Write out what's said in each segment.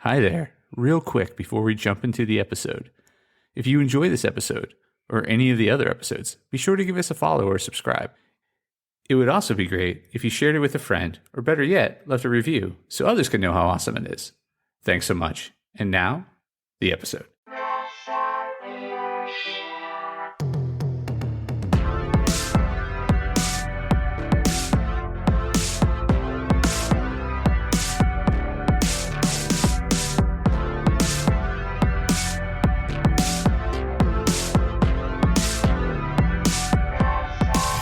Hi there. Real quick before we jump into the episode. If you enjoy this episode, or any of the other episodes, be sure to give us a follow or subscribe. It would also be great if you shared it with a friend, or better yet, left a review so others can know how awesome it is. Thanks so much. And now, the episode.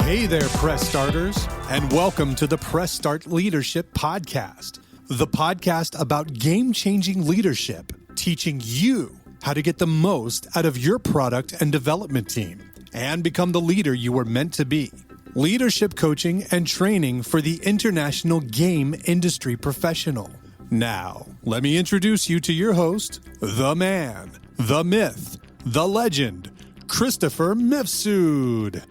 Hey there, Press Starters, and welcome to the Press Start Leadership Podcast, the podcast about game-changing leadership, teaching you how to get the most out of your product and development team and become the leader you were meant to be. Leadership coaching and training for the international game industry professional. Now, let me introduce you to your host, the man, the myth, the legend, Christopher Mifsud.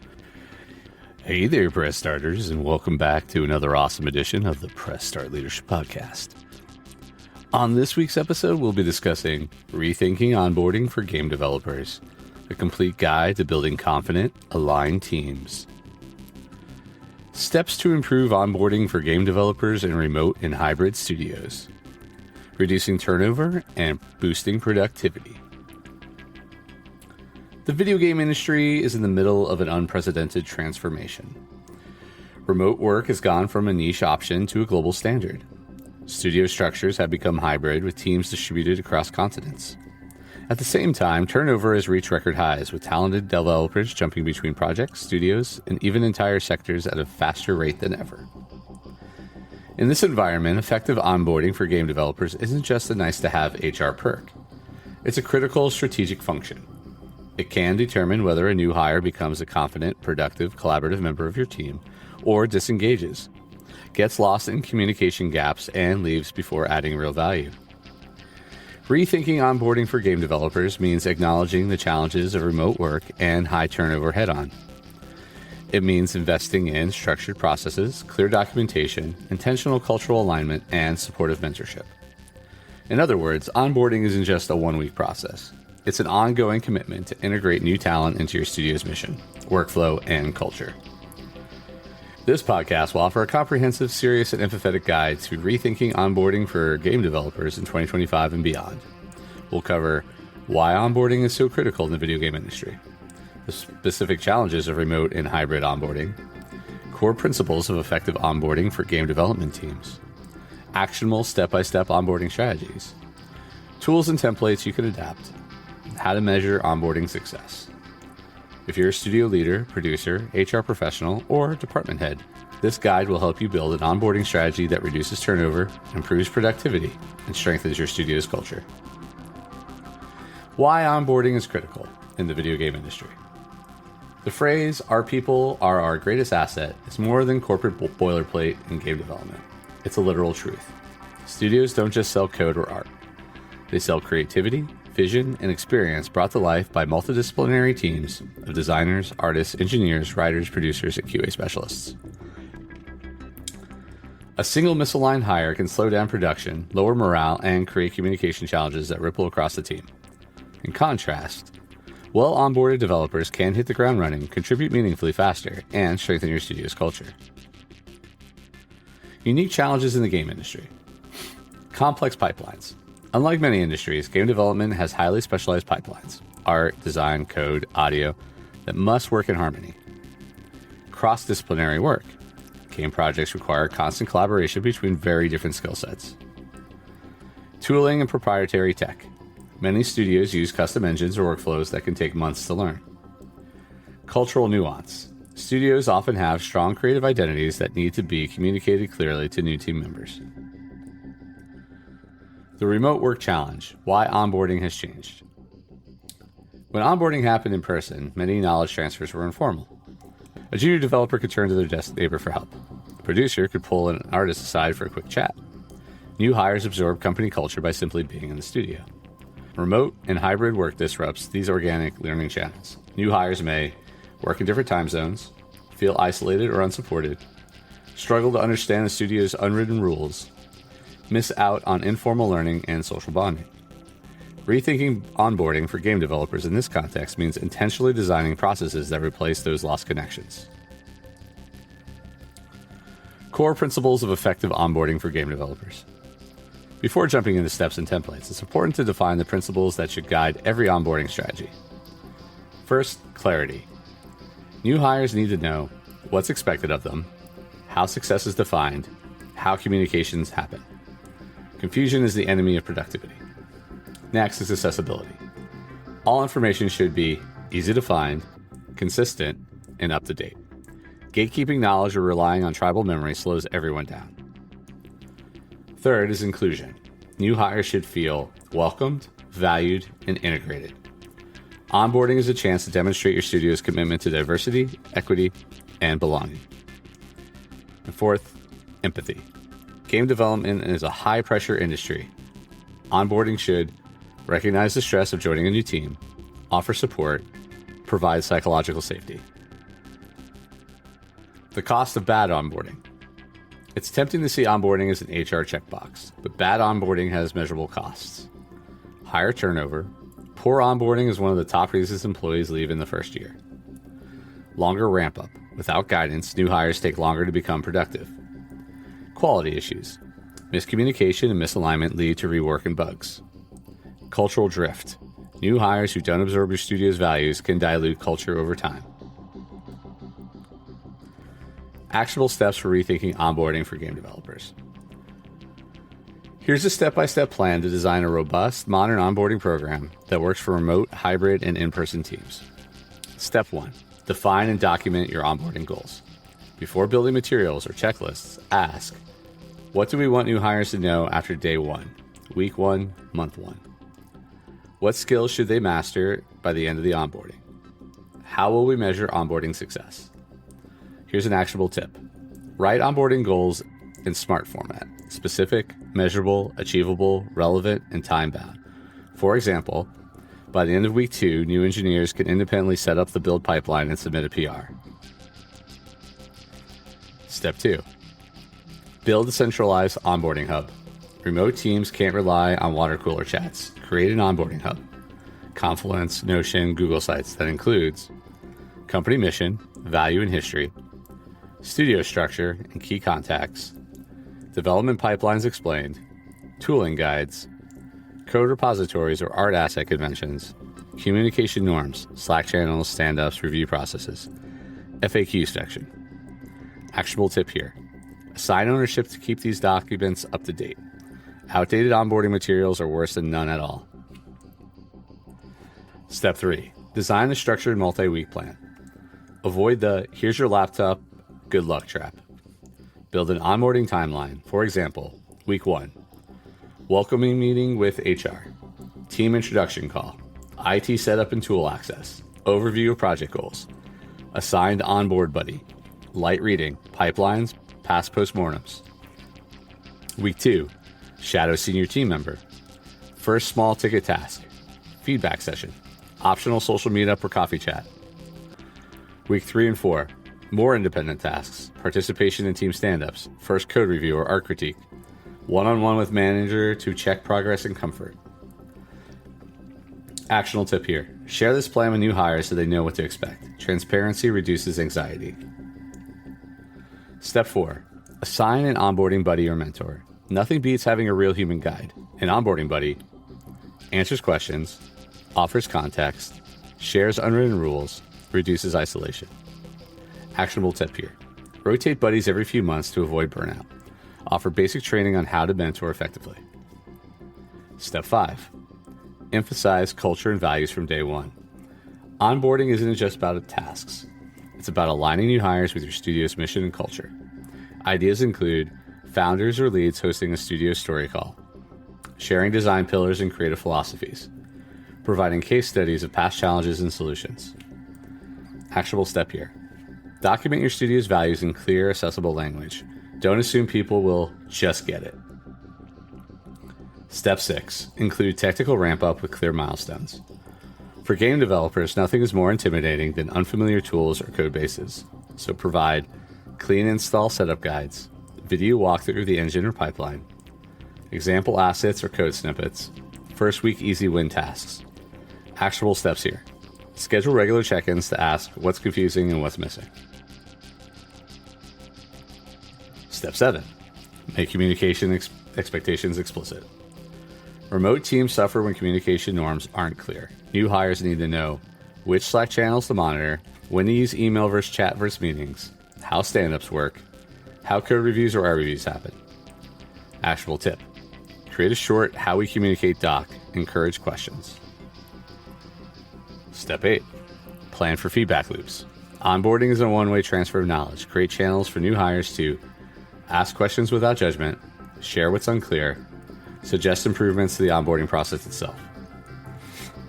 Hey there, Press Starters, and welcome back to another awesome edition of the Press Start Leadership Podcast. On this week's episode, we'll be discussing rethinking onboarding for game developers, a complete guide to building confident, aligned teams. Steps to improve onboarding for game developers in remote and hybrid studios, reducing turnover and boosting productivity. The video game industry is in the middle of an unprecedented transformation. Remote work has gone from a niche option to a global standard. Studio structures have become hybrid with teams distributed across continents. At the same time, turnover has reached record highs with talented developers jumping between projects, studios, and even entire sectors at a faster rate than ever. In this environment, effective onboarding for game developers isn't just a nice-to-have HR perk. It's a critical strategic function. It can determine whether a new hire becomes a confident, productive, collaborative member of your team, or disengages, gets lost in communication gaps, and leaves before adding real value. Rethinking onboarding for game developers means acknowledging the challenges of remote work and high turnover head-on. It means investing in structured processes, clear documentation, intentional cultural alignment, and supportive mentorship. In other words, onboarding isn't just a one-week process. It's an ongoing commitment to integrate new talent into your studio's mission, workflow, and culture. This podcast will offer a comprehensive, serious, and empathetic guide to rethinking onboarding for game developers in 2025 and beyond. We'll cover why onboarding is so critical in the video game industry, the specific challenges of remote and hybrid onboarding, core principles of effective onboarding for game development teams, actionable step-by-step onboarding strategies, tools and templates you can adapt, how to measure onboarding success. If you're a studio leader, producer, HR professional, or department head, this guide will help you build an onboarding strategy that reduces turnover, improves productivity, and strengthens your studio's culture. Why onboarding is critical in the video game industry. The phrase, "our people are our greatest asset," is more than corporate boilerplate in game development. It's a literal truth. Studios don't just sell code or art. They sell creativity, vision, and experience brought to life by multidisciplinary teams of designers, artists, engineers, writers, producers, and QA specialists. A single misaligned hire can slow down production, lower morale, and create communication challenges that ripple across the team. In contrast, well-onboarded developers can hit the ground running, contribute meaningfully faster, and strengthen your studio's culture. Unique challenges in the game industry. Complex pipelines. Unlike many industries, game development has highly specialized pipelines, art, design, code, audio, that must work in harmony. Cross-disciplinary work. Game projects require constant collaboration between very different skill sets. Tooling and proprietary tech. Many studios use custom engines or workflows that can take months to learn. Cultural nuance. Studios often have strong creative identities that need to be communicated clearly to new team members. The remote work challenge, why onboarding has changed. When onboarding happened in person, many knowledge transfers were informal. A junior developer could turn to their desk neighbor for help. A producer could pull an artist aside for a quick chat. New hires absorb company culture by simply being in the studio. Remote and hybrid work disrupts these organic learning channels. New hires may work in different time zones, feel isolated or unsupported, struggle to understand the studio's unwritten rules, miss out on informal learning and social bonding. Rethinking onboarding for game developers in this context means intentionally designing processes that replace those lost connections. Core principles of effective onboarding for game developers. Before jumping into steps and templates, it's important to define the principles that should guide every onboarding strategy. First, clarity. New hires need to know what's expected of them, how success is defined, how communications happen. Confusion is the enemy of productivity. Next is accessibility. All information should be easy to find, consistent, and up to date. Gatekeeping knowledge or relying on tribal memory slows everyone down. Third is inclusion. New hires should feel welcomed, valued, and integrated. Onboarding is a chance to demonstrate your studio's commitment to diversity, equity, and belonging. And fourth, empathy. Game development is a high-pressure industry. Onboarding should recognize the stress of joining a new team, offer support, provide psychological safety. The cost of bad onboarding. It's tempting to see onboarding as an HR checkbox, but bad onboarding has measurable costs. Higher turnover. Poor onboarding is one of the top reasons employees leave in the first year. Longer ramp-up. Without guidance, new hires take longer to become productive. Quality issues. Miscommunication and misalignment lead to rework and bugs. Cultural drift. New hires who don't absorb your studio's values can dilute culture over time. Actionable steps for rethinking onboarding for game developers. Here's a step-by-step plan to design a robust, modern onboarding program that works for remote, hybrid, and in-person teams. Step 1. Define and document your onboarding goals. Before building materials or checklists, ask, what do we want new hires to know after day 1, week 1, month 1? What skills should they master by the end of the onboarding? How will we measure onboarding success? Here's an actionable tip. Write onboarding goals in SMART format: specific, measurable, achievable, relevant, and time-bound. For example, by the end of week 2, new engineers can independently set up the build pipeline and submit a PR. Step 2. Build a centralized onboarding hub. Remote teams can't rely on water cooler chats. Create an onboarding hub. Confluence, Notion, Google Sites that includes company mission, value and history, studio structure and key contacts, development pipelines explained, tooling guides, code repositories or art asset conventions, communication norms, Slack channels, stand-ups, review processes, FAQ section. Actionable tip here. Assign ownership to keep these documents up to date. Outdated onboarding materials are worse than none at all. Step 3. Design a structured multi-week plan. Avoid the here's your laptop, good luck trap. Build an onboarding timeline. For example, week 1, welcoming meeting with HR, team introduction call, IT setup and tool access, overview of project goals, assigned onboard buddy, light reading, pipelines, past postmortems. Week 2, shadow senior team member, first small ticket task, feedback session, optional social meetup or coffee chat. Week 3 and 4, more independent tasks, participation in team stand-ups, first code review or art critique, one-on-one with manager to check progress and comfort. Actionable tip here. Share this plan with new hires so they know what to expect. Transparency reduces anxiety. Step 4. Assign an onboarding buddy or mentor. Nothing beats having a real human guide. An onboarding buddy answers questions, offers context, shares unwritten rules, reduces isolation. Actionable tip here. Rotate buddies every few months to avoid burnout. Offer basic training on how to mentor effectively. Step 5. Emphasize culture and values from day 1. Onboarding isn't just about tasks. It's about aligning new hires with your studio's mission and culture. Ideas include founders or leads hosting a studio story call, sharing design pillars and creative philosophies, providing case studies of past challenges and solutions. Actionable step here. Document your studio's values in clear, accessible language. Don't assume people will just get it. Step 6. Include technical ramp-up with clear milestones. For game developers, nothing is more intimidating than unfamiliar tools or code bases. So provide clean install setup guides, video walkthrough of the engine or pipeline, example assets or code snippets, first week easy win tasks. Actionable steps here. Schedule regular check-ins to ask what's confusing and what's missing. Step 7. Make communication expectations explicit. Remote teams suffer when communication norms aren't clear. New hires need to know which Slack channels to monitor, when to use email versus chat versus meetings, how stand-ups work, how code reviews or art reviews happen. Actionable tip. Create a short how we communicate doc. Encourage questions. Step 8. Plan for feedback loops. Onboarding is a one-way transfer of knowledge. Create channels for new hires to ask questions without judgment, share what's unclear, suggest improvements to the onboarding process itself.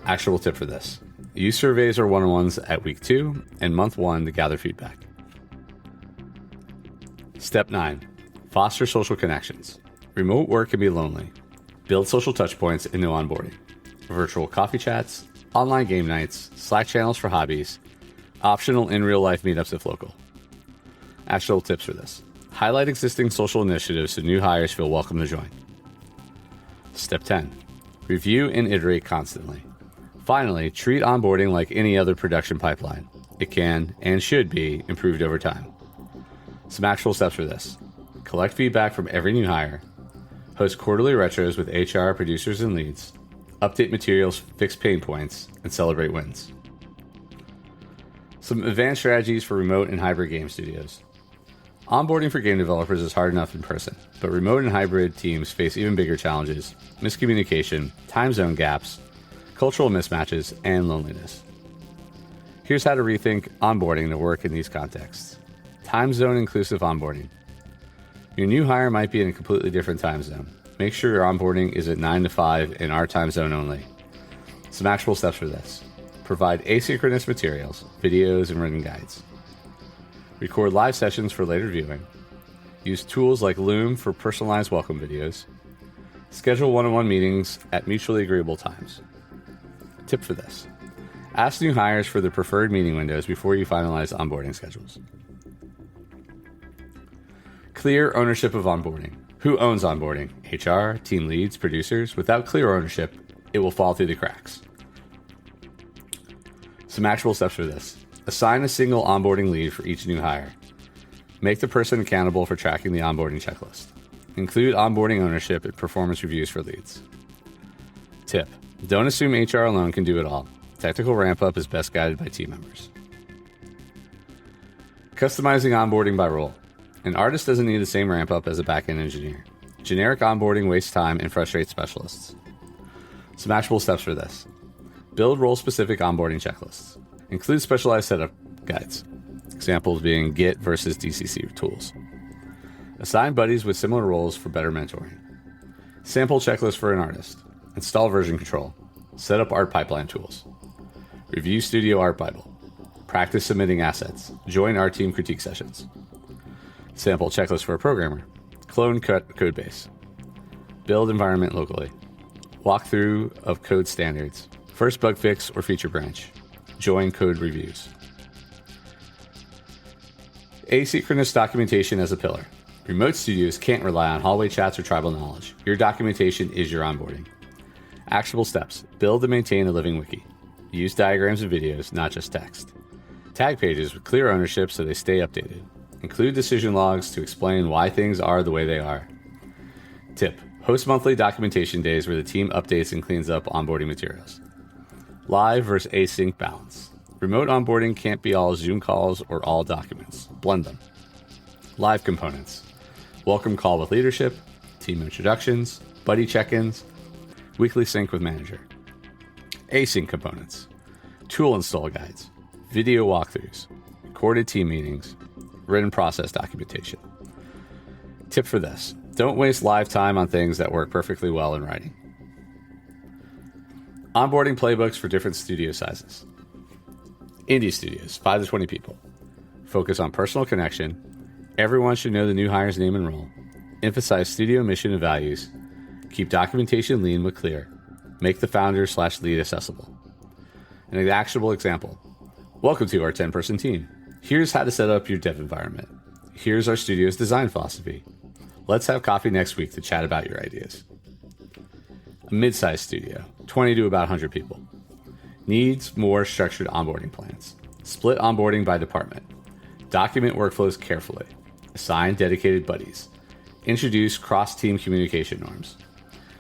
Actionable tip for this. Use surveys or one-on-ones at week 2 and month 1 to gather feedback. Step 9. Foster social connections. Remote work can be lonely. Build social touchpoints into onboarding. Virtual coffee chats, online game nights, Slack channels for hobbies, optional in real-life meetups if local. Actionable tips for this. Highlight existing social initiatives so new hires feel welcome to join. Step 10. Review and iterate constantly. Finally, treat onboarding like any other production pipeline. It can and should be improved over time. Some actual steps for this. Collect feedback from every new hire. Host quarterly retros with HR, producers, and leads. Update materials, fix pain points, and celebrate wins. Some advanced strategies for remote and hybrid game studios. Onboarding for game developers is hard enough in person, but remote and hybrid teams face even bigger challenges: miscommunication, time zone gaps, cultural mismatches, and loneliness. Here's how to rethink onboarding to work in these contexts. Time zone inclusive onboarding. Your new hire might be in a completely different time zone. Make sure your onboarding is at 9 to 5 in our time zone only. Some actual steps for this. Provide asynchronous materials, videos, and written guides. Record live sessions for later viewing. Use tools like Loom for personalized welcome videos. Schedule one-on-one meetings at mutually agreeable times. Tip for this. Ask new hires for their preferred meeting windows before you finalize onboarding schedules. Clear ownership of onboarding. Who owns onboarding? HR, team leads, producers. Without clear ownership, it will fall through the cracks. Some actual steps for this. Assign a single onboarding lead for each new hire. Make the person accountable for tracking the onboarding checklist. Include onboarding ownership and performance reviews for leads. Tip. Don't assume HR alone can do it all. Technical ramp-up is best guided by team members. Customizing onboarding by role. An artist doesn't need the same ramp-up as a back-end engineer. Generic onboarding wastes time and frustrates specialists. Some actual steps for this. Build role-specific onboarding checklists. Include specialized setup guides. Examples being Git versus DCC tools. Assign buddies with similar roles for better mentoring. Sample checklist for an artist. Install version control. Set up art pipeline tools. Review Studio Art Bible. Practice submitting assets. Join our team critique sessions. Sample checklist for a programmer. Clone code base. Build environment locally. Walkthrough of code standards. First bug fix or feature branch. Join code reviews. Asynchronous documentation as a pillar. Remote studios can't rely on hallway chats or tribal knowledge. Your documentation is your onboarding. Actionable steps. Build and maintain a living wiki. Use diagrams and videos, not just text. Tag pages with clear ownership so they stay updated. Include decision logs to explain why things are the way they are. Tip. Host monthly documentation days where the team updates and cleans up onboarding materials. Live versus async balance. Remote onboarding can't be all Zoom calls or all documents. Blend them. Live components. Welcome call with leadership, team introductions, buddy check-ins, weekly sync with manager. Async components. Tool install guides, video walkthroughs, recorded team meetings, written process documentation. Tip for this. Don't waste live time on things that work perfectly well in writing. Onboarding playbooks for different studio sizes. Indie studios, 5 to 20 people. Focus on personal connection. Everyone should know the new hire's name and role. Emphasize studio mission and values. Keep documentation lean but clear. Make the founder/lead accessible. An actionable example. Welcome to our 10-person team. Here's how to set up your dev environment. Here's our studio's design philosophy. Let's have coffee next week to chat about your ideas. A mid-sized studio, 20 to about 100 people. Needs more structured onboarding plans. Split onboarding by department. Document workflows carefully. Assign dedicated buddies. Introduce cross-team communication norms.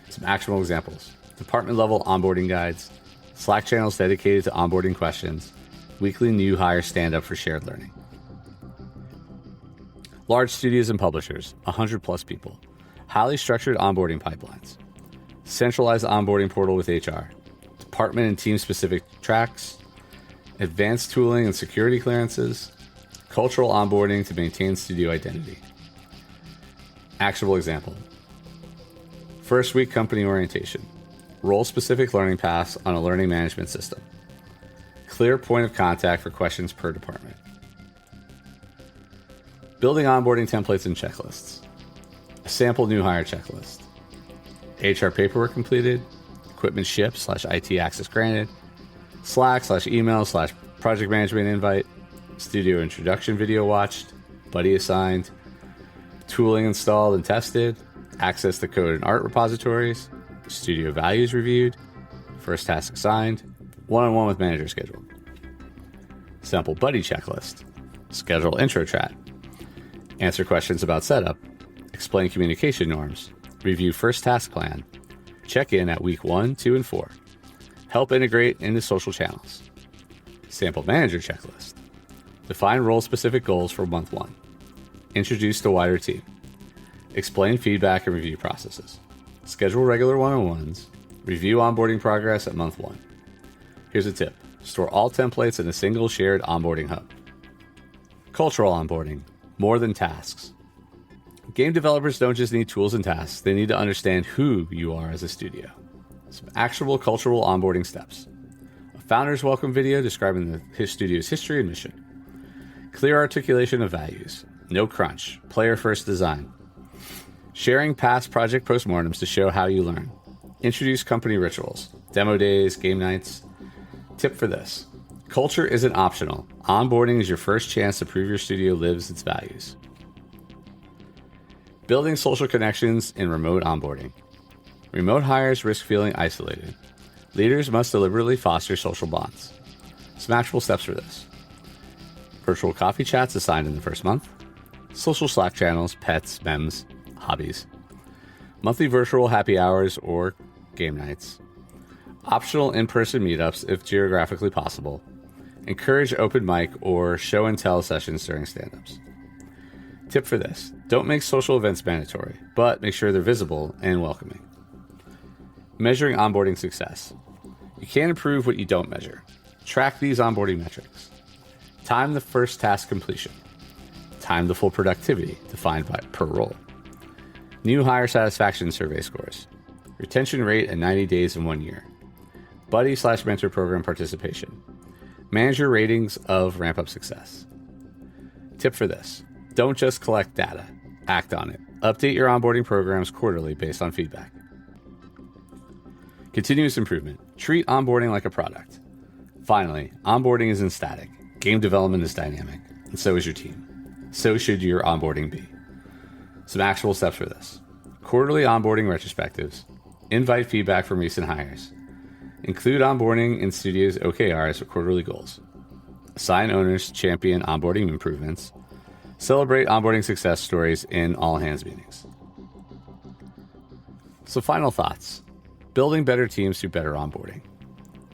Some actionable examples. Department-level onboarding guides. Slack channels dedicated to onboarding questions. Weekly new hire stand-up for shared learning. Large studios and publishers, 100 plus people. Highly structured onboarding pipelines. Centralized onboarding portal with HR. Department and team-specific tracks. Advanced tooling and security clearances. Cultural onboarding to maintain studio identity. Actionable example. First week company orientation. Role-specific learning paths on a learning management system. Clear point of contact for questions per department. Building onboarding templates and checklists. A sample new hire checklist. HR paperwork completed. Equipment shipped / IT access granted. Slack / email / project management invite. Studio introduction video watched. Buddy assigned. Tooling installed and tested. Access to code and art repositories. Studio values reviewed. First task assigned. One-on-one with manager scheduled. Sample buddy checklist. Schedule intro chat. Answer questions about setup. Explain communication norms. Review first task plan. Check in at week 1, 2, and 4. Help integrate into social channels. Sample manager checklist. Define role-specific goals for month 1. Introduce the wider team. Explain feedback and review processes. Schedule regular one-on-ones. Review onboarding progress at month 1. Here's a tip. Store all templates in a single shared onboarding hub. Cultural onboarding. More than tasks. Game developers don't just need tools and tasks. They need to understand who you are as a studio. Some actionable cultural onboarding steps. A founder's welcome video describing his studio's history and mission. Clear articulation of values. No crunch. Player-first design. Sharing past project postmortems to show how you learn. Introduce company rituals. Demo days, game nights. Tip for this. Culture isn't optional. Onboarding is your first chance to prove your studio lives its values. Building social connections in remote onboarding. Remote hires risk feeling isolated. Leaders must deliberately foster social bonds. Some actionable steps for this. Virtual coffee chats assigned in the first month. Social Slack channels, pets, memes, hobbies. Monthly virtual happy hours or game nights. Optional in-person meetups if geographically possible. Encourage open mic or show and tell sessions during stand-ups. Tip for this. Don't make social events mandatory, but make sure they're visible and welcoming. Measuring onboarding success. You can't improve what you don't measure. Track these onboarding metrics. Time the first task completion. Time the full productivity defined per role. New hire satisfaction survey scores. Retention rate at 90 days and 1 year. Buddy/mentor program participation. Manager ratings of ramp-up success. Tip for this. Don't just collect data. Act on it. Update your onboarding programs quarterly based on feedback. Continuous improvement. Treat onboarding like a product. Finally, onboarding isn't static. Game development is dynamic, and so is your team. So should your onboarding be. Some actual steps for this. Quarterly onboarding retrospectives. Invite feedback from recent hires. Include onboarding in studios' OKRs or quarterly goals. Assign owners to champion onboarding improvements. Celebrate onboarding success stories in all-hands meetings. So final thoughts. Building better teams through better onboarding.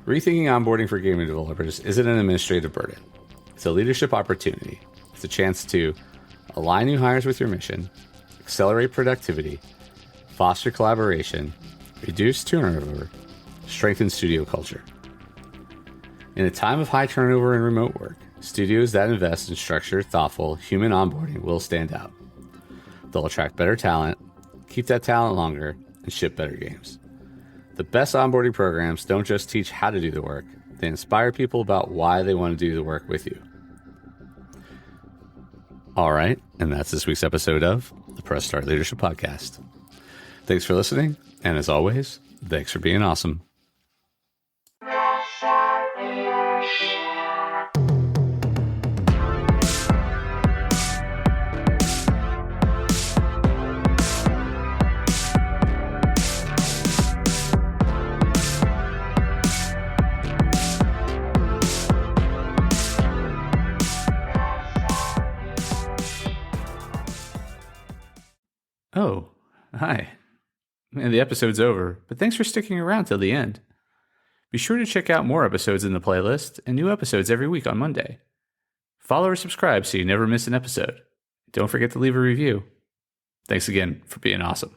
Rethinking onboarding for gaming developers isn't an administrative burden. It's a leadership opportunity. It's a chance to align new hires with your mission, accelerate productivity, foster collaboration, reduce turnover, strengthen studio culture. In a time of high turnover and remote work, studios that invest in structured, thoughtful, human onboarding will stand out. They'll attract better talent, keep that talent longer, and ship better games. The best onboarding programs don't just teach how to do the work, they inspire people about why they want to do the work with you. All right, and that's this week's episode of the Press Start Leadership Podcast. Thanks for listening, and as always, thanks for being awesome. Oh, hi. And the episode's over, but thanks for sticking around till the end. Be sure to check out more episodes in the playlist and new episodes every week on Monday. Follow or subscribe so you never miss an episode. Don't forget to leave a review. Thanks again for being awesome.